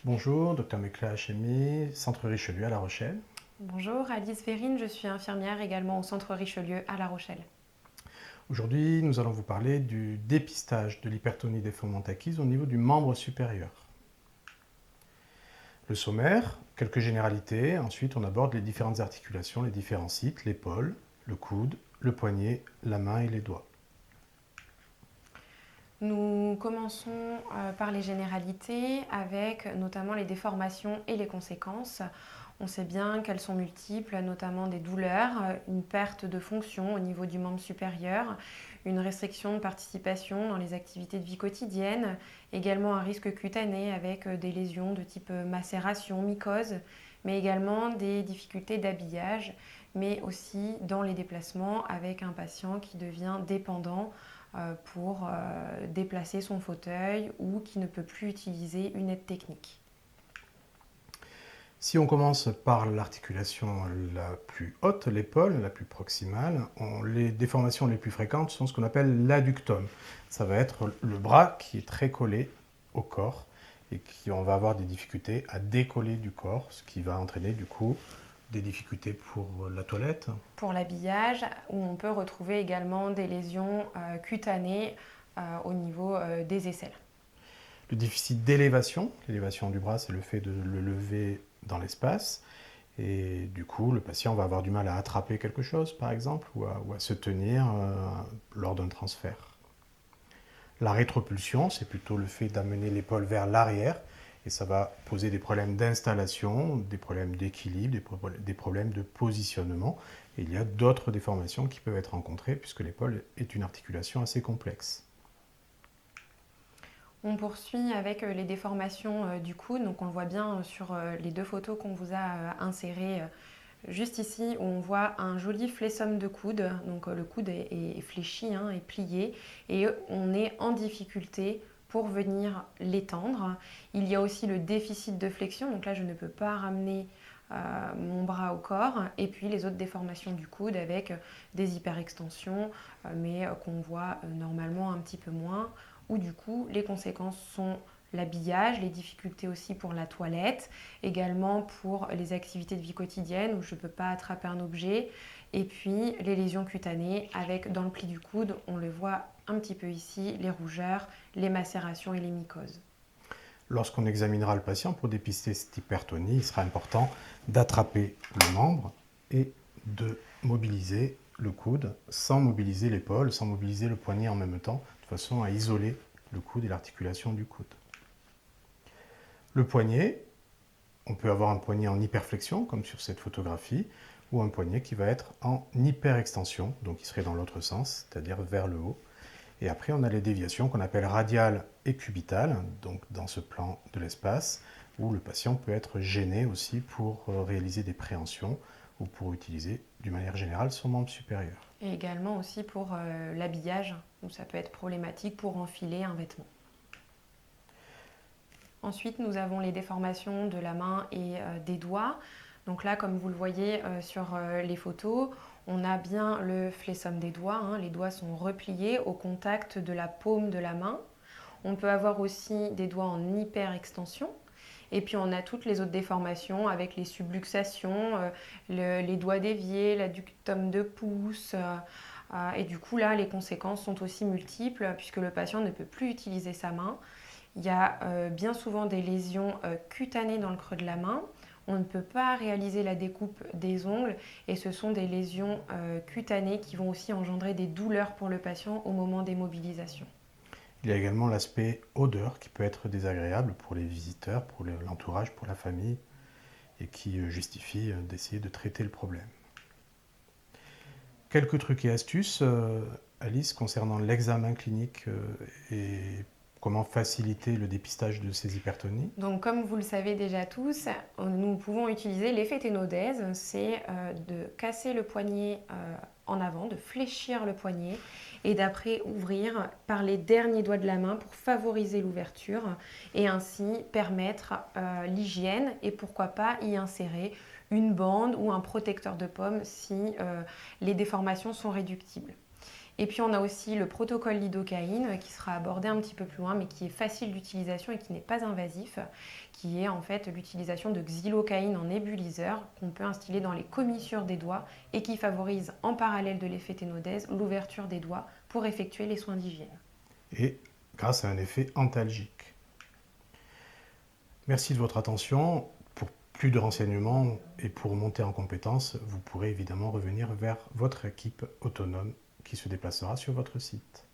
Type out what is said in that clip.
Bonjour, Dr Mekla Hachemi, Centre Richelieu à La Rochelle. Bonjour, Alice Vérine, je suis infirmière également au Centre Richelieu à La Rochelle. Aujourd'hui, nous allons vous parler du dépistage de l'hypertonie déformante acquise au niveau du membre supérieur. Le sommaire, quelques généralités, ensuite on aborde les différentes articulations, les différents sites, l'épaule, le coude, le poignet, la main et les doigts. Nous commençons par les généralités avec notamment les déformations et les conséquences. On sait bien qu'elles sont multiples, notamment des douleurs, une perte de fonction au niveau du membre supérieur, une restriction de participation dans les activités de vie quotidienne, également un risque cutané avec des lésions de type macération, mycose, mais également des difficultés d'habillage, mais aussi dans les déplacements avec un patient qui devient dépendant pour déplacer son fauteuil ou qui ne peut plus utiliser une aide technique. Si on commence par l'articulation la plus haute, l'épaule, la plus proximale, les déformations les plus fréquentes sont ce qu'on appelle l'adductum. Ça va être le bras qui est très collé au corps et on va avoir des difficultés à décoller du corps, ce qui va entraîner du coup des difficultés pour la toilette. Pour l'habillage, où on peut retrouver également des lésions cutanées au niveau des aisselles. Le déficit d'élévation, l'élévation du bras, c'est le fait de le lever dans l'espace. Et du coup, le patient va avoir du mal à attraper quelque chose, par exemple, ou à se tenir lors d'un transfert. La rétropulsion, c'est plutôt le fait d'amener l'épaule vers l'arrière, et ça va poser des problèmes d'installation, des problèmes d'équilibre, des problèmes de positionnement. Et il y a d'autres déformations qui peuvent être rencontrées, puisque l'épaule est une articulation assez complexe. On poursuit avec les déformations du coude. Donc on le voit bien sur les deux photos qu'on vous a insérées juste ici, où on voit un joli flessum de coude. Donc le coude est fléchi, est plié, et on est en difficulté pour venir l'étendre. Il y a aussi le déficit de flexion. Donc là, je ne peux pas ramener mon bras au corps. Et puis les autres déformations du coude avec des hyperextensions, mais qu'on voit normalement un petit peu moins, où du coup les conséquences sont l'habillage, les difficultés aussi pour la toilette, également pour les activités de vie quotidienne où je ne peux pas attraper un objet, et puis les lésions cutanées avec dans le pli du coude, on le voit un petit peu ici, les rougeurs, les macérations et les mycoses. Lorsqu'on examinera le patient pour dépister cette hypertonie, il sera important d'attraper le membre et de mobiliser le coude sans mobiliser l'épaule, sans mobiliser le poignet en même temps, de façon à isoler le coude et l'articulation du coude. Le poignet, on peut avoir un poignet en hyperflexion, comme sur cette photographie, ou un poignet qui va être en hyperextension, donc il serait dans l'autre sens, c'est-à-dire vers le haut. Et après, on a les déviations qu'on appelle radiales et cubitales, donc dans ce plan de l'espace, où le patient peut être gêné aussi pour réaliser des préhensions ou pour utiliser, d'une manière générale, son membre supérieur. Et également aussi pour l'habillage, où ça peut être problématique pour enfiler un vêtement. Ensuite, nous avons les déformations de la main et des doigts. Donc là, comme vous le voyez sur les photos, on a bien le flessum des doigts. Les doigts sont repliés au contact de la paume de la main. On peut avoir aussi des doigts en hyperextension. Et puis on a toutes les autres déformations avec les subluxations, les doigts déviés, l'adductum de pouce. Et du coup, là, les conséquences sont aussi multiples puisque le patient ne peut plus utiliser sa main. Il y a bien souvent des lésions cutanées dans le creux de la main. On ne peut pas réaliser la découpe des ongles et ce sont des lésions cutanées qui vont aussi engendrer des douleurs pour le patient au moment des mobilisations. Il y a également l'aspect odeur qui peut être désagréable pour les visiteurs, pour l'entourage, pour la famille, et qui justifie d'essayer de traiter le problème. Quelques trucs et astuces, Alice, concernant l'examen clinique et comment faciliter le dépistage de ces hypertonies. Donc comme vous le savez déjà tous, nous pouvons utiliser l'effet ténodèse, c'est de casser le poignet en avant, de fléchir le poignet et d'après ouvrir par les derniers doigts de la main pour favoriser l'ouverture et ainsi permettre l'hygiène et pourquoi pas y insérer une bande ou un protecteur de pomme si les déformations sont réductibles. Et puis on a aussi le protocole lidocaïne qui sera abordé un petit peu plus loin, mais qui est facile d'utilisation et qui n'est pas invasif, qui est en fait l'utilisation de xylocaïne en nébuliseur qu'on peut instiller dans les commissures des doigts et qui favorise en parallèle de l'effet ténodèse l'ouverture des doigts pour effectuer les soins d'hygiène. Et grâce à un effet antalgique. Merci de votre attention. Pour plus de renseignements et pour monter en compétences, vous pourrez évidemment revenir vers votre équipe autonome qui se déplacera sur votre site.